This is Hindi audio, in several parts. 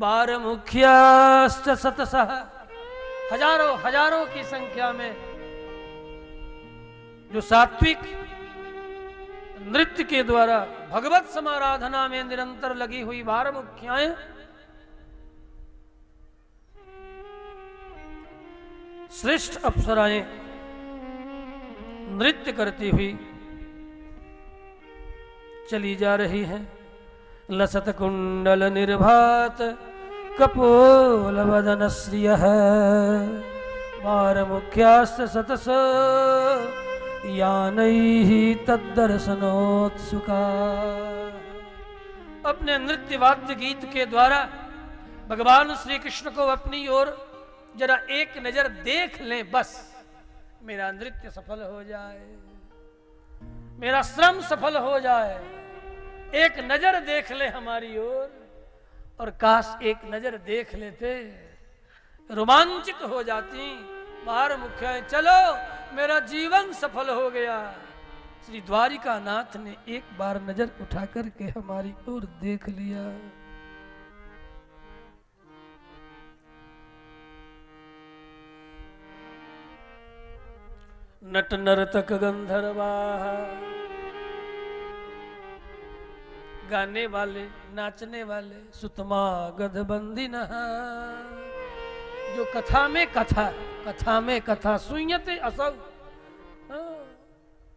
बार मुख्याश्च सतसः, हजारों हजारों की संख्या में जो सात्विक नृत्य के द्वारा भगवत समाराधना में निरंतर लगी हुई बार मुखियाएं श्रेष्ठ अप्सराएं नृत्य करती हुई चली जा रही हैं। लसत कुंडल निर्भात कपोल वदन श्रियः बार मुख्यास्त सतस यानैः तद्दर्शनोत्सुका। अपने नृत्य वाद्य गीत के द्वारा भगवान श्री कृष्ण को अपनी ओर जरा एक नजर देख लें, बस मेरा नृत्य सफल हो जाए, मेरा श्रम सफल हो जाए। एक नजर देख ले हमारी ओर, और काश एक नजर देख लेते, रोमांचित हो जाती बार मुख्य, चलो मेरा जीवन सफल हो गया। श्री द्वारिका नाथ ने एक बार नजर उठा करके हमारी ओर देख लिया। नट नर्तक गंधर्वा, गाने वाले नाचने वाले, सुतमा गधबंदिन, जो कथा में कथा सुयते असौ,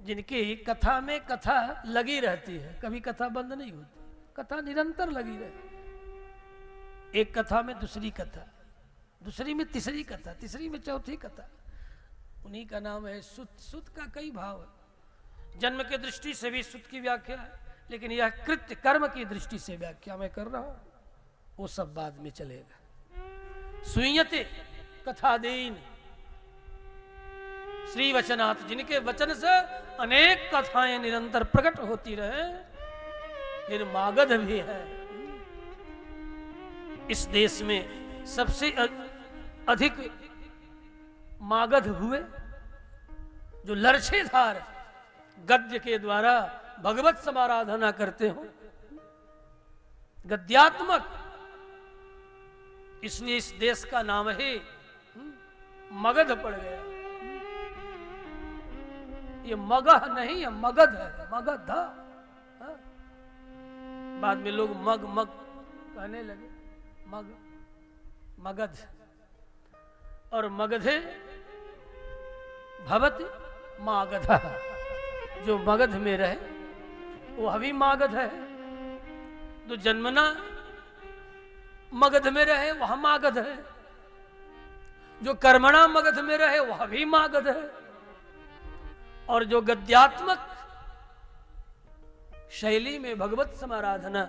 जिनकी कथा में कथा लगी रहती है, कभी कथा बंद नहीं होती, कथा निरंतर लगी रहती। एक कथा में दूसरी कथा, दूसरी में तीसरी कथा, तीसरी में चौथी कथा। उन्हीं का नाम है सुत। सुत का कई भाव है। जन्म की दृष्टि से भी सुत की व्याख्या है, लेकिन यह कृत्य कर्म की दृष्टि से व्याख्या मैं कर रहा हूं, वो सब बाद में चलेगा। सुयते कथादीन श्री वचनाथ, जिनके वचन से अनेक कथाएं निरंतर प्रकट होती रहे। निर्मागध भी है। इस देश में सबसे अधिक मागध हुए जो लर्छेधार गद्य के द्वारा भगवत समाराधना करते हो, गद्यात्मक। इसलिए इस देश का नाम ही मगध पड़ गया। ये मगह नहीं है, मगध है, मगध। बाद में लोग मग मग कहने लगे, मग मगध। और मगधे भवति मागध, जो मगध में रहे वो अभी मागध है। जो जन्मना मगध में रहे वह मागध है, जो कर्मणा मगध में रहे वह भी मागध है। और जो गद्यात्मक शैली में भगवत समाराधना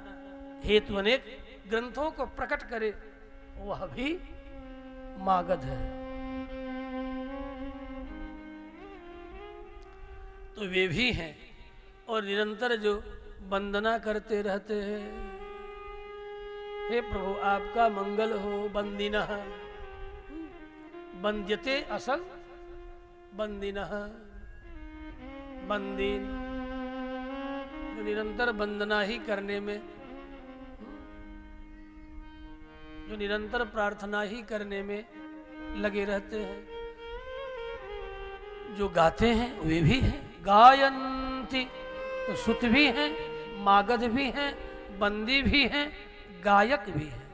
हेतु अनेक ग्रंथों को प्रकट करे वह भी मागध है। तो वे भी हैं। और निरंतर जो वंदना करते रहते हैं, हे प्रभु आपका मंगल हो। बंदिनः वंद्यते असल बंदिनः, बंदीन जो निरंतर वंदना ही करने में, जो निरंतर प्रार्थना ही करने में लगे रहते हैं। जो गाते हैं वे भी हैं। गायन्ति, तो सुत भी हैं, मागध भी हैं, बंदी भी हैं, गायक भी हैं,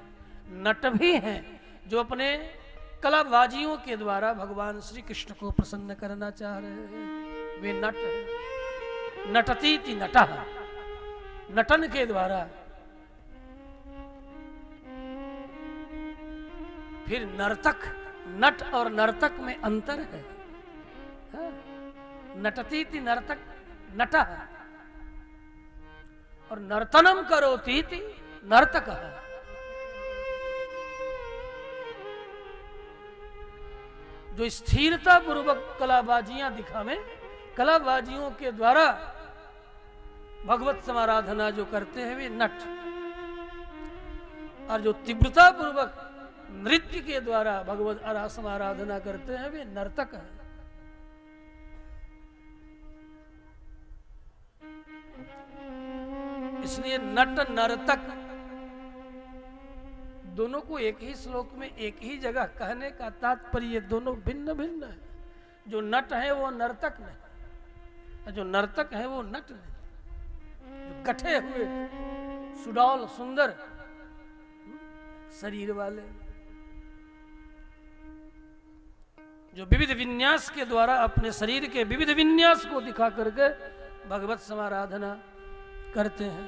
नट भी हैं, जो अपने कलाबाजियों के द्वारा भगवान श्री कृष्ण को प्रसन्न करना चाह रहे हैं। वे नट हैं। नटतीति नटः, नटन के द्वारा। फिर नर्तक, नट और नर्तक में अंतर है। नटतीति नर्तक नटः, और नर्तनम करोतीति नर्तकः। जो स्थिरता पूर्वक कलाबाजियां दिखावे, कलाबाजियों के द्वारा भगवत समाराधना जो करते हैं वे नट, और जो तीव्रता पूर्वक नृत्य के द्वारा भगवत समाराधना करते हैं वे नर्तक हैं। इसलिए नट नर्तक दोनों को एक ही श्लोक में एक ही जगह कहने का तात्पर्य दोनों भिन्न भिन्न है। जो नट है वो नर्तक नहीं, जो नर्तक है वो नट नहीं। जो गठे हुए सुडौल सुंदर शरीर वाले, जो विविध विन्यास के द्वारा अपने शरीर के विविध विन्यास को दिखा करके भगवत समाराधना करते हैं।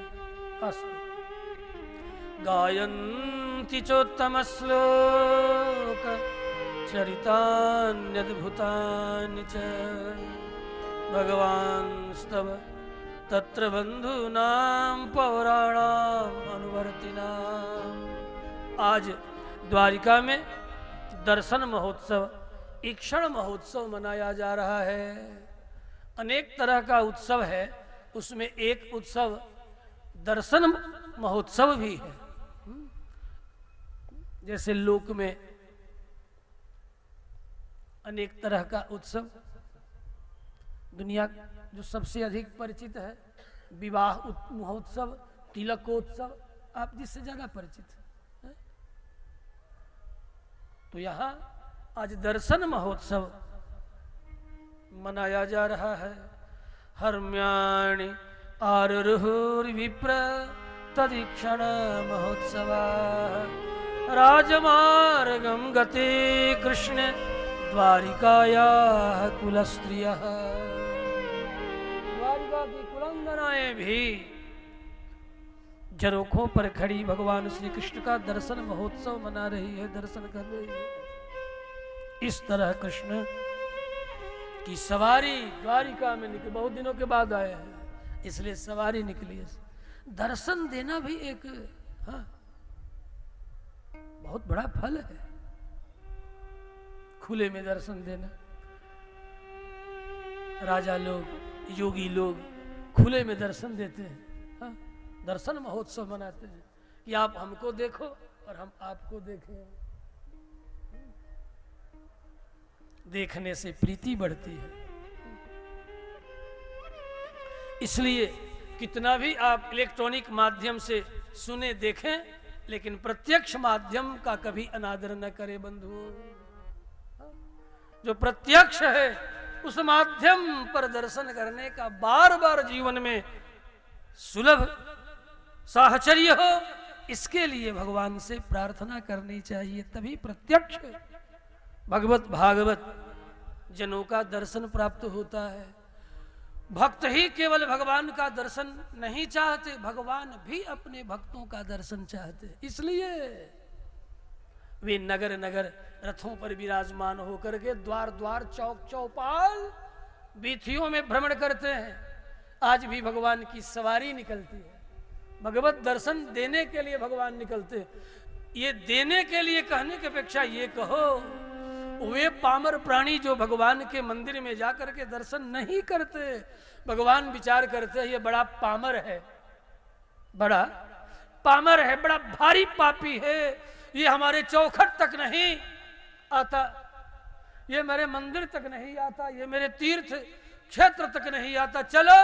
अस्तु। गायन्ति चोत्तम श्लोक चरितान्यद्भुतानि च भगवांस्तव तत्र बंधूनां पौराणां अनुवर्तिनां। आज द्वारिका में दर्शन महोत्सव, ईक्षण महोत्सव मनाया जा रहा है। अनेक तरह का उत्सव है, उसमें एक उत्सव दर्शन महोत्सव भी है। जैसे लोक में अनेक तरह का उत्सव, दुनिया जो सबसे अधिक परिचित है विवाह महोत्सव, तिलकोत्सव, आप जिससे ज्यादा परिचित है। तो यहाँ आज दर्शन महोत्सव मनाया जा रहा है। हर्म्याणि आरुरुहुर्विप्र तदीक्षण महोत्सव राजमार्गं गते कृष्ण द्वारिकायाः कुलस्त्रियः। द्वारिका की कुलंगनाएं भी झरोखों पर खड़ी भगवान श्री कृष्ण का दर्शन महोत्सव मना रही है, दर्शन कर रही है। इस तरह कृष्ण की सवारी द्वारिका में निकली, बहुत दिनों के बाद आए हैं इसलिए सवारी निकली है। दर्शन देना भी एक बहुत बड़ा फल है, खुले में दर्शन देना। राजा लोग, योगी लोग खुले में दर्शन देते हैं, दर्शन महोत्सव मनाते हैं कि आप हमको देखो और हम आपको देखें। देखने से प्रीति बढ़ती है। इसलिए कितना भी आप इलेक्ट्रॉनिक माध्यम से सुने देखें, लेकिन प्रत्यक्ष माध्यम का कभी अनादर न करें बंधुओं। जो प्रत्यक्ष है उस माध्यम पर दर्शन करने का बार बार जीवन में सुलभ साहचर्य हो, इसके लिए भगवान से प्रार्थना करनी चाहिए। तभी प्रत्यक्ष भगवत भागवत जनों का दर्शन प्राप्त होता है। भक्त ही केवल भगवान का दर्शन नहीं चाहते, भगवान भी अपने भक्तों का दर्शन चाहते। इसलिए वे नगर नगर रथों पर विराजमान होकर के द्वार द्वार चौक चौपाल वीथियों में भ्रमण करते हैं। आज भी भगवान की सवारी निकलती है, भगवत दर्शन देने के लिए भगवान निकलते हैं। ये देने के लिए कहने की अपेक्षा ये कहो, वे पामर प्राणी जो भगवान के मंदिर में जाकर के दर्शन नहीं करते, भगवान विचार करते हैं ये बड़ा पामर है, बड़ा पामर है, बड़ा भारी पापी है, ये हमारे चौखट तक नहीं आता, ये मेरे मंदिर तक नहीं आता, ये मेरे तीर्थ क्षेत्र तक नहीं आता। चलो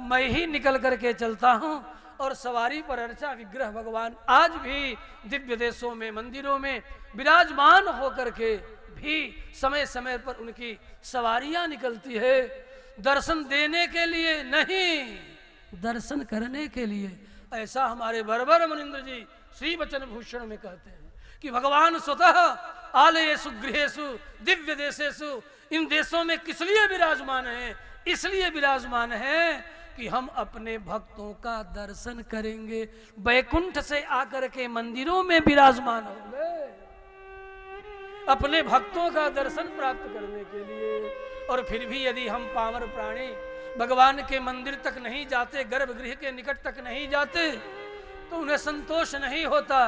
मैं ही निकल करके चलता हूं। और सवारी पर अर्चा विग्रह भगवान आज भी दिव्य देशों में मंदिरों में विराजमान होकर के भी समय समय पर उनकी सवारियां निकलती है। दर्शन देने के लिए नहीं, दर्शन करने के लिए। ऐसा हमारे बरबर मुनिंद्र जी श्री वचन भूषण में कहते हैं कि भगवान स्वतः आलयेषु गृहेषु दिव्य देशेषु, इन देशों में किस लिए विराजमान है? इसलिए विराजमान है कि हम अपने भक्तों का दर्शन करेंगे। वैकुंठ से आकर के मंदिरों में विराजमान होंगे अपने भक्तों का दर्शन प्राप्त करने के लिए। और फिर भी यदि हम पामर प्राणी भगवान के मंदिर तक नहीं जाते, गर्भगृह के निकट तक नहीं जाते, तो उन्हें संतोष नहीं होता।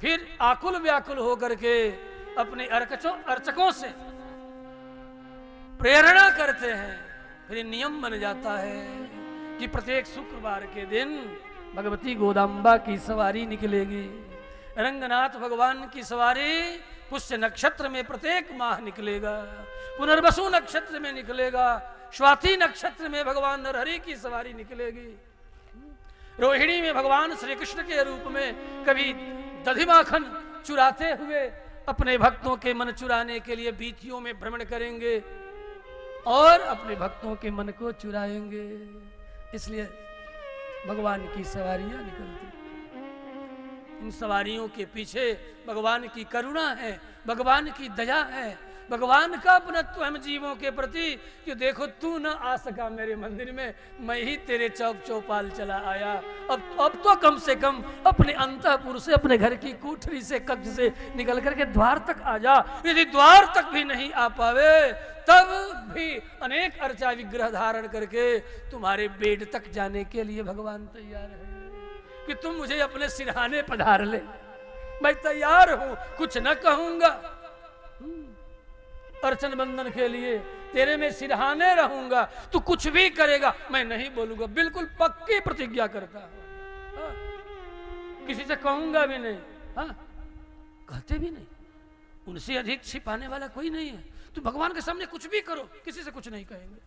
फिर आकुल व्याकुल होकर के अपने अर्चकों से प्रेरणा करते हैं। फिर नियम बन जाता है कि प्रत्येक शुक्रवार के दिन भगवती गोदाम्बा की सवारी निकलेगी। रंगनाथ भगवान की सवारी पुष्य नक्षत्र में प्रत्येक माह निकलेगा, पुनर्वसु नक्षत्र में निकलेगा, स्वाति नक्षत्र में भगवान नरहरि की सवारी निकलेगी, रोहिणी में भगवान श्री कृष्ण के रूप में कभी दधी माखन चुराते हुए अपने भक्तों के मन चुराने के लिए वीथियों में भ्रमण करेंगे और अपने भक्तों के मन को चुराएंगे। इसलिए भगवान की सवारियां निकलती, इन सवारियों के पीछे भगवान की करुणा है, भगवान की दया है, भगवान का अपनत्व हम जीवों के प्रति कि देखो तू न आ सका मेरे मंदिर में, मैं ही तेरे चौक चौपाल चला आया। अब तो कम से कम अपने अंतःपुर से, अपने घर की कोठरी से, कक्ष से निकल करके द्वार तक आ जा। यदि द्वार तक भी नहीं आ पावे तब भी अनेक अर्चा विग्रह धारण करके तुम्हारे बेड तक जाने के लिए भगवान तैयार है कि तुम मुझे अपने सिरहाने पधार ले। मैं तैयार हूं, कुछ न कहूंगा, अर्चन बंदन के लिए तेरे में सिरहाने रहूंगा, तू कुछ भी करेगा मैं नहीं बोलूंगा। बिल्कुल पक्की प्रतिज्ञा करता हूं, किसी से कहूंगा भी नहीं, हाँ कहते भी नहीं। उनसे अधिक छिपाने वाला कोई नहीं है। तुम भगवान के सामने कुछ भी करो, किसी से कुछ नहीं कहेंगे।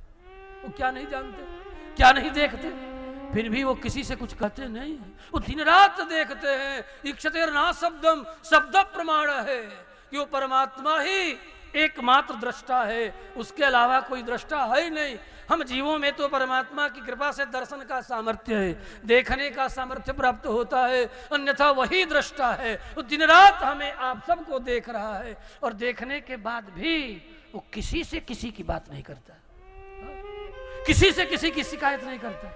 वो क्या नहीं जानते, क्या नहीं देखते, फिर भी वो किसी से कुछ कहते नहीं। वो दिन रात देखते हैं। इक्षतेर ना शब्दम, शब्द प्रमाण है कि वो परमात्मा ही एकमात्र दृष्टा है, उसके अलावा कोई दृष्टा है ही नहीं। हम जीवों में तो परमात्मा की कृपा से दर्शन का सामर्थ्य है, देखने का सामर्थ्य प्राप्त होता है, अन्यथा वही दृष्टा है। वो दिन रात हमें आप सबको देख रहा है और देखने के बाद भी वो किसी से किसी की बात नहीं करता, किसी से किसी की शिकायत नहीं करता।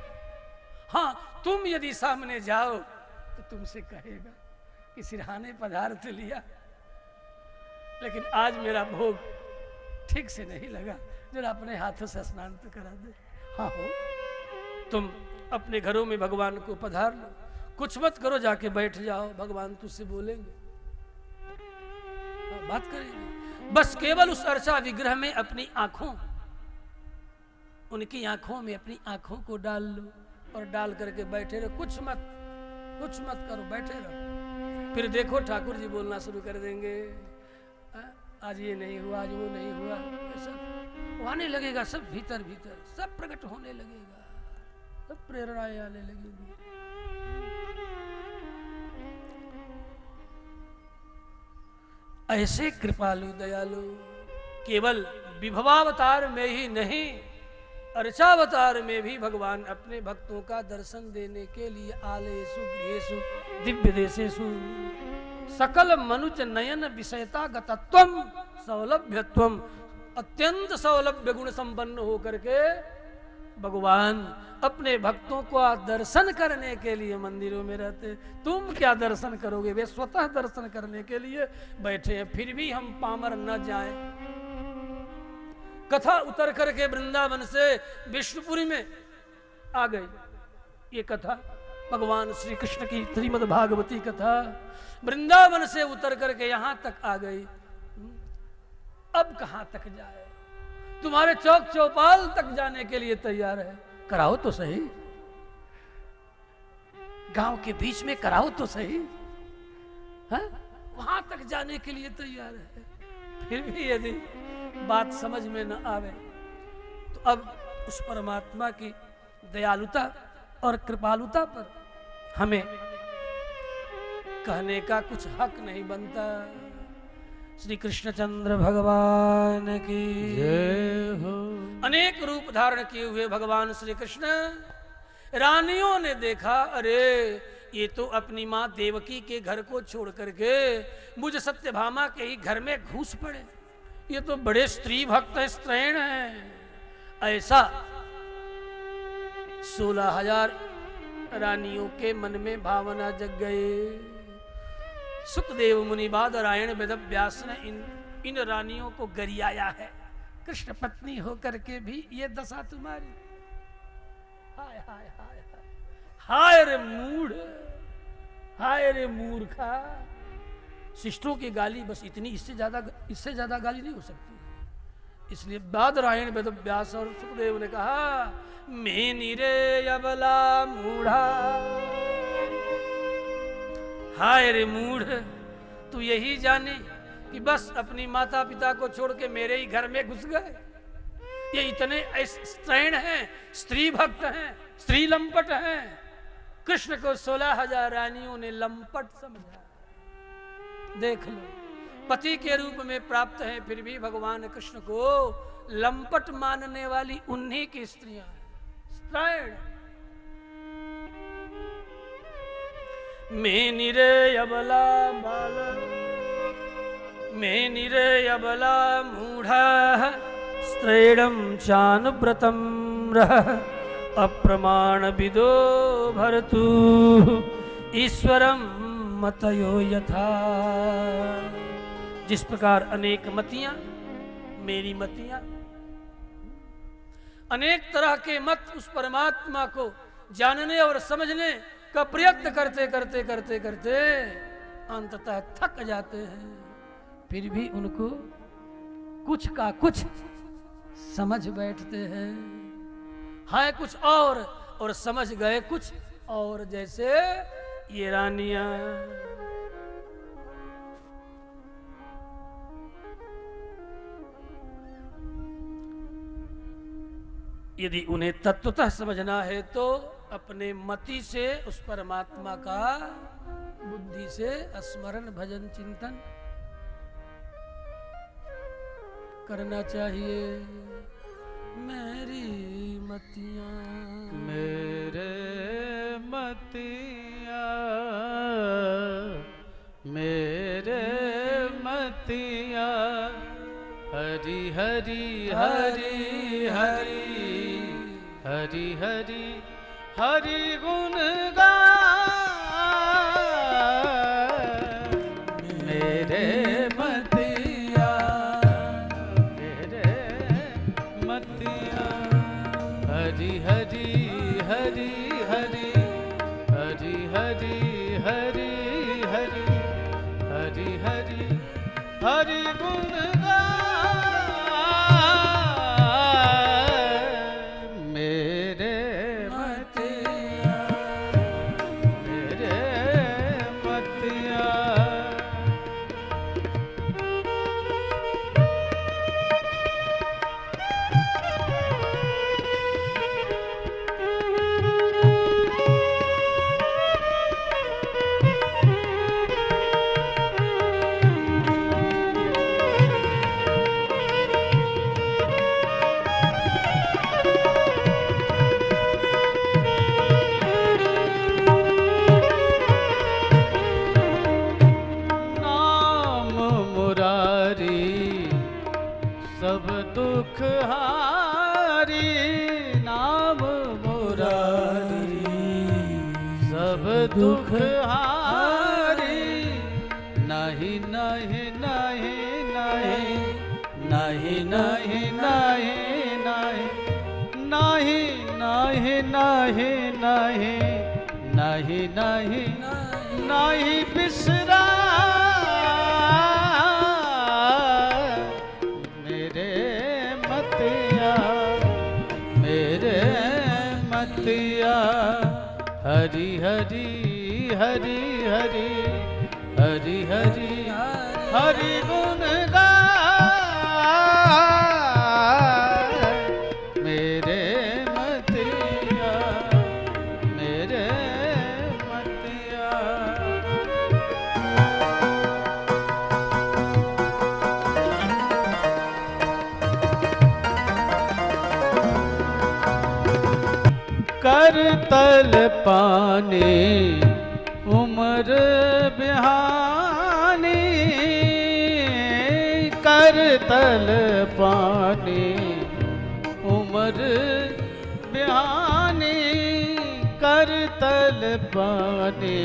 हाँ, तुम यदि सामने जाओ तो तुमसे कहेगा कि सिरहाने पदार्थ लिया, लेकिन आज मेरा भोग ठीक से नहीं लगा, जरा अपने हाथों से स्नान तो करा दे। हाँ हो, तुम अपने घरों में भगवान को पधार लो, कुछ मत करो, जाके बैठ जाओ, भगवान तुझसे बोलेंगे, बात करेंगे। बस केवल उस अर्चा विग्रह में अपनी आंखों, उनकी आंखों में अपनी आंखों को डाल लो और डाल करके बैठे रहो, कुछ मत करो, बैठे रहो। फिर देखो ठाकुर जी बोलना शुरू कर देंगे, आज ये नहीं हुआ, आज वो नहीं हुआ, सब आने लगेगा, सब भीतर भीतर सब प्रकट होने लगेगा, सब प्रेरणाएं आने लगेगी। ऐसे कृपालु दयालु केवल विभवावतार में ही नहीं, अर्चावतार में भी भगवान अपने भक्तों का दर्शन देने के लिए आलयेषु गृहेषु दिव्य देशेषु सकल मनुज नयन विषयता गतत्वम सौलभ्यत्वम, अत्यंत सौलभ्य गुण संपन्न होकर के भगवान अपने भक्तों को दर्शन करने के लिए मंदिरों में रहते। तुम क्या दर्शन करोगे, वे स्वतः दर्शन करने के लिए बैठे हैं। फिर भी हम पामर न जाएं। कथा उतर करके वृंदावन से विष्णुपुरी में आ गई। ये कथा भगवान श्री कृष्ण की श्रीमद् भागवती कथा वृंदावन से उतर करके यहां तक आ गई। अब कहां तक जाए, तुम्हारे चौक चौपाल तक जाने के लिए तैयार है, कराओ तो सही, गांव के बीच में कराओ तो सही, है? वहां तक जाने के लिए तैयार है। फिर भी यदि बात समझ में न आवे तो अब उस परमात्मा की दयालुता और कृपालुता पर हमें कहने का कुछ हक नहीं बनता। श्री कृष्णचंद्र भगवान की जय हो। अनेक रूप धारण किए हुए भगवान श्री कृष्ण, रानियों ने देखा, अरे ये तो अपनी माँ देवकी के घर को छोड़ करके मुझ सत्यभामा के ही घर में घुस पड़े। ये तो बड़े स्त्री भक्त स्त्रैण हैं। ऐसा 16,000 रानियों के मन में भावना जग गए। सुखदेव मुनि बादरायण वेद व्यास ने इन रानियों को गरियाया है, कृष्ण पत्नी होकर के भी ये दशा तुम्हारी। हाय हाय हाय हाय हाय रे मूढ़, हाय रे मूर्खा। शिष्टों की गाली बस इतनी, इससे ज्यादा गाली नहीं हो सकती। इसलिए बादरायण वेद व्यास और सुखदेव ने कहा, मेनी रे अबला मूढ़ा, हाय रे मूढ़, तू यही जाने कि बस अपनी माता पिता को छोड़ के मेरे ही घर में घुस गए। ये इतने स्त्रैण हैं, स्त्री भक्त हैं, स्त्री लंपट हैं। कृष्ण को 16,000 रानियों ने लंपट समझा। देख लो, पति के रूप में प्राप्त हैं, फिर भी भगवान कृष्ण को लंपट मानने वाली उन्हीं की स्त्रियां हैं। स्त्रैण मैं निरे अबला बाल, मैं निरे अबला मूढ़ा, स्त्रैणम चानुव्रतम रह, अप्रमाण विदो भरतु, ईश्वरम मतयो यथा। जिस प्रकार अनेक मतियां, मेरी मतियां, अनेक तरह के मत उस परमात्मा को जानने और समझने का प्रयत्न करते करते करते करते अंततः थक जाते हैं, फिर भी उनको कुछ का कुछ समझ बैठते हैं। हाय कुछ और समझ गए कुछ और, जैसे ये रानियां। यदि उन्हें तत्वतः समझना है तो अपने मति से उस परमात्मा का बुद्धि से स्मरण भजन चिंतन करना चाहिए। मेरी मतियां, मेरे मतियां, मेरे मतियां, हरि हरि हरि हरि हरि हरि हरि गुण गा, मेरे मतिया, मेरे मतिया, हरि हरि हरि हरि हरि हरि हरि हरि हरि हरि हरि गुण गा, सब दुख हारी, नाम मुरारी सब दुख हारी, नहीं नहीं नहीं नहीं नहीं नहीं नहीं नहीं नहीं नहीं नहीं नहीं नहीं बिसरा, हरि हरि हरि हरि हरि हरि हरि गुण गा, मेरे मतिया, मेरे मतिया। कर तल पाने उमर बिहानी, कर तल पाने उमर बिहानी, कर तल पाने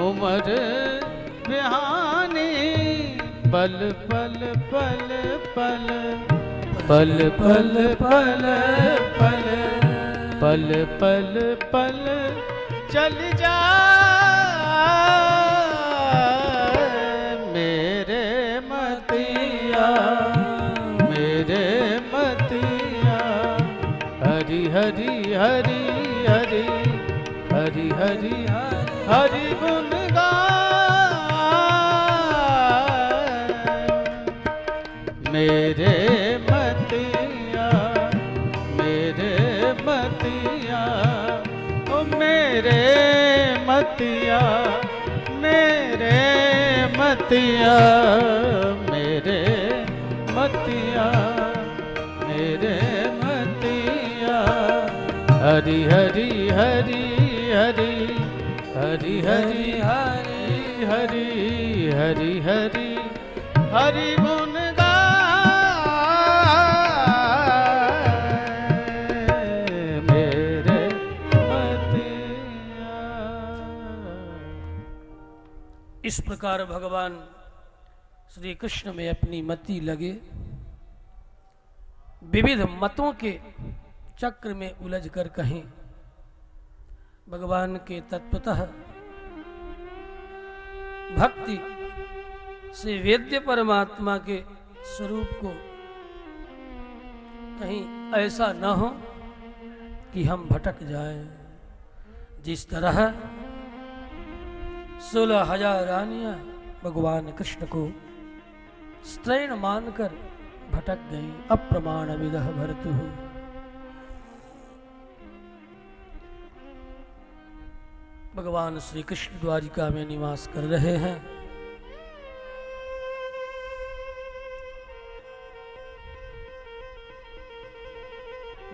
उमर बिहानी, पल पल पल पल पल पल पल पल पल पल पल चल जा, मेरे मतिया, मेरे मतिया, हरि हरि हरि हरि हरि हरि हरि गुण गा, मेरे मतिया, मेरे मतिया, ओ मेरे मतिया, मेरे मतिया मेरे मतिया मेरे मतिया हरि हरि हरि हरि हरि हरि हरि हरि हरि हरि हरि गुण गाए मेरे मतिया। इस प्रकार भगवान श्री कृष्ण में अपनी मति लगे, विविध मतों के चक्र में उलझ कर कहें भगवान के तत्वतः भक्ति से वेद्य परमात्मा के स्वरूप को कहीं ऐसा न हो कि हम भटक जाएं। जिस तरह 16,000 रानियां भगवान कृष्ण को स्त्रैण मानकर भटक गई। अप्रमाण विदह भरतु। भगवान श्री कृष्ण द्वारिका में निवास कर रहे हैं।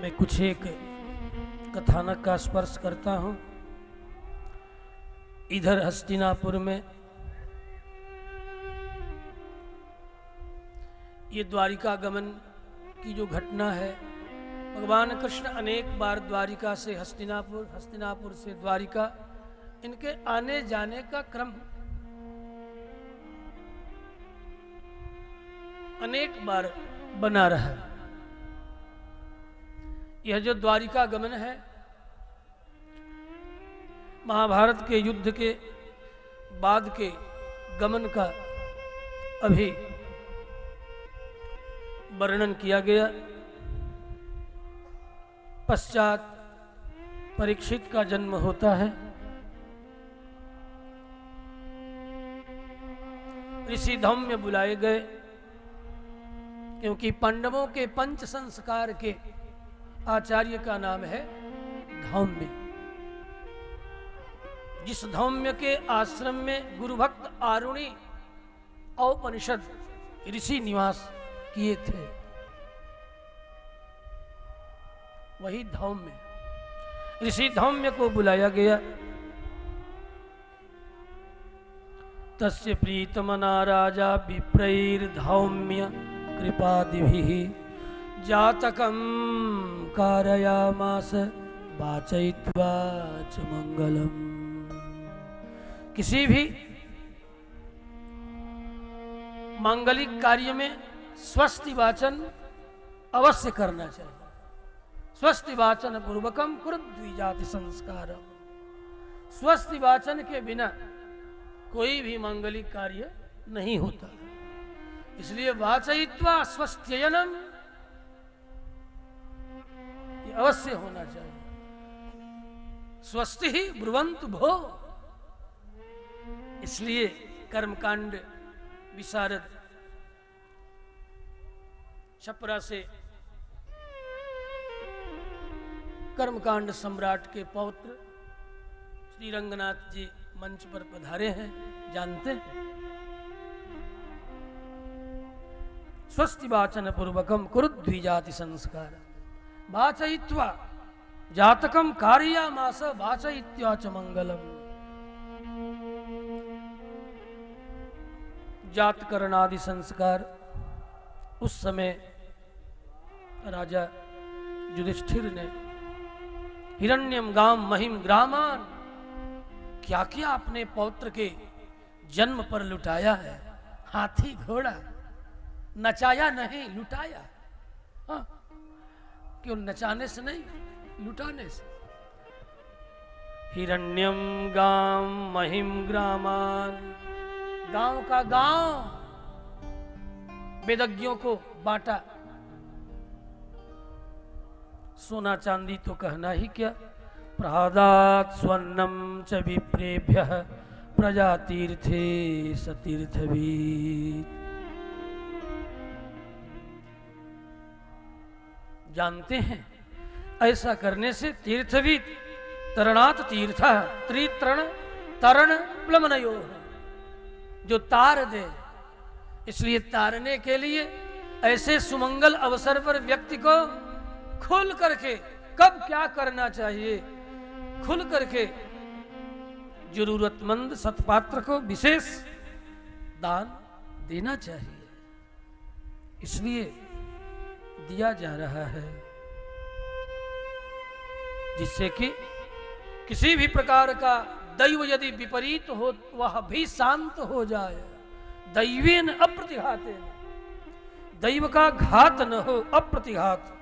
मैं कुछ एक कथानक का स्पर्श करता हूं। इधर हस्तिनापुर में ये द्वारिका गमन की जो घटना है, भगवान कृष्ण अनेक बार द्वारिका से हस्तिनापुर, हस्तिनापुर से द्वारिका, इनके आने जाने का क्रम अनेक बार बना रहा। यह जो द्वारिका गमन है, महाभारत के युद्ध के बाद के गमन का अभी वर्णन किया गया। पश्चात परीक्षित का जन्म होता है। ऋषि धौम्य बुलाए गए, क्योंकि पांडवों के पंच संस्कार के आचार्य का नाम है धौम्य। जिस धौम्य के आश्रम में गुरुभक्त आरुणि औपनिषद ऋषि निवास किए थे, वही धौम्य, ऋषि धौम्य को बुलाया गया। तस्य प्रीतमना राजा विप्रैर्धौम्य कृपादिभिः जातकं कारयामास वाचयित्वा च मंगलम्। किसी भी मांगलिक कार्य में स्वस्ति वाचन अवश्य करना चाहिए। स्वस्ति वाचन पूर्वकम कुरुद्विजाति संस्कारम। स्वस्ति वाचन के बिना कोई भी मांगलिक कार्य नहीं होता। इसलिए वाचयित्वा स्वस्त्ययनम ये अवश्य होना चाहिए। स्वस्ति ही ब्रुवन्तु भो। इसलिए कर्मकांड विशारद छपरा से कर्मकांड सम्राट के पौत्र श्री रंगनाथ जी मंच पर पधारे हैं, जानते हैं। स्वस्ति वाचन पूर्वकम कुरुद्विजाति संस्कार वाचयित्वा जातकम कारयामास वाचयित्वा च मंगलम। जातकरण आदि संस्कार उस समय राजा युधिष्ठिर ने हिरण्यम गाम महिम ग्रामान, क्या क्या अपने पौत्र के जन्म पर लुटाया है। हाथी घोड़ा नचाया नहीं, लुटाया। हाँ, क्यों नचाने से नहीं, लुटाने से। हिरण्यम गाम महिम ग्रामान, गांव का गांव वेदज्ञों को बांटा। सोना चांदी तो कहना ही क्या। प्रहादात स्वर्णम च विप्रेभ्यः प्रजा तीर्थे सतीर्थवीत। जानते हैं ऐसा करने से तीर्थवीत तरणात तीर्थ त्रितरण तरण प्लमनयो, जो तार दे। इसलिए तारने के लिए ऐसे सुमंगल अवसर पर व्यक्ति को खुल करके कब क्या करना चाहिए, खुल करके जरूरतमंद सत्पात्र को विशेष दान देना चाहिए। इसलिए दिया जा रहा है, जिससे कि किसी भी प्रकार का दैव यदि विपरीत हो वह भी शांत हो जाए। दैवेन अप्रतिघातेन, दैव का घात न हो, अप्रतिघात।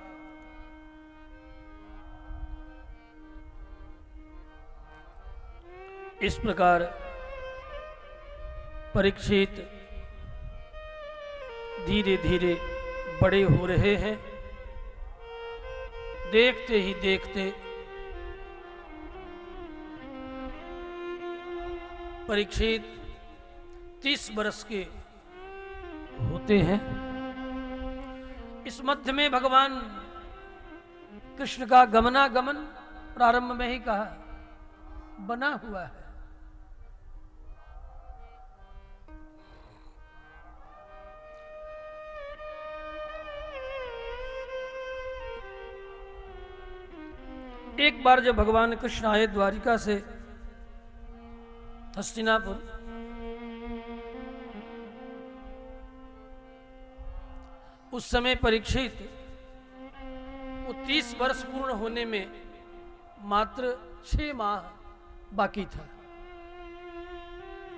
इस प्रकार परीक्षित धीरे धीरे बड़े हो रहे हैं। देखते ही देखते परीक्षित 30 वर्ष के होते हैं। इस मध्य में भगवान कृष्ण का गमनागमन प्रारंभ में ही कहा बना हुआ है। एक बार जब भगवान कृष्ण आए द्वारिका से हस्तिनापुर, उस समय परीक्षित वो 30 वर्ष पूर्ण होने में मात्र 6 माह बाकी था,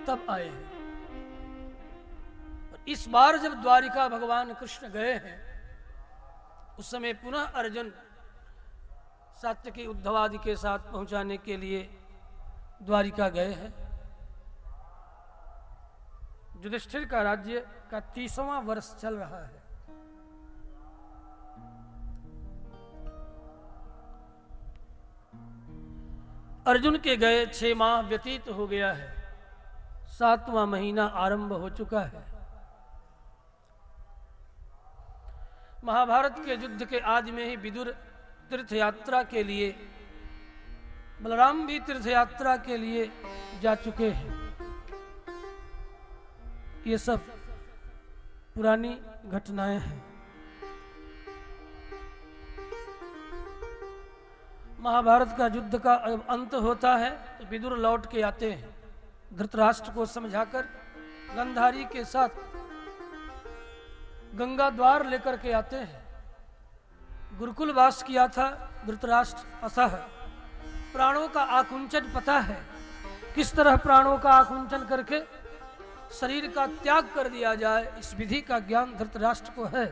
तब आए हैं। और इस बार जब द्वारिका भगवान कृष्ण गए हैं, उस समय पुनः अर्जुन सात्यकी उद्धवादि के साथ पहुंचाने के लिए द्वारिका गए हैं। युधिष्ठिर का राज्य का 30वां वर्ष चल रहा है। अर्जुन के गए 6 माह व्यतीत हो गया है, 7वां महीना आरंभ हो चुका है। महाभारत के युद्ध के आदि में ही विदुर तीर्थ यात्रा के लिए, बलराम भी तीर्थ यात्रा के लिए जा चुके हैं। ये सब पुरानी घटनाएं हैं। महाभारत का युद्ध का अंत होता है तो विदुर लौट के आते हैं, धृतराष्ट्र को समझाकर गंधारी के साथ गंगा द्वार लेकर के आते हैं। गुरुकुल वास किया था धृतराष्ट्र, असह प्राणों का आकुंचन पता है, किस तरह प्राणों का आकुंचन करके शरीर का त्याग कर दिया जाए, इस विधि का ज्ञान धृतराष्ट्र को है।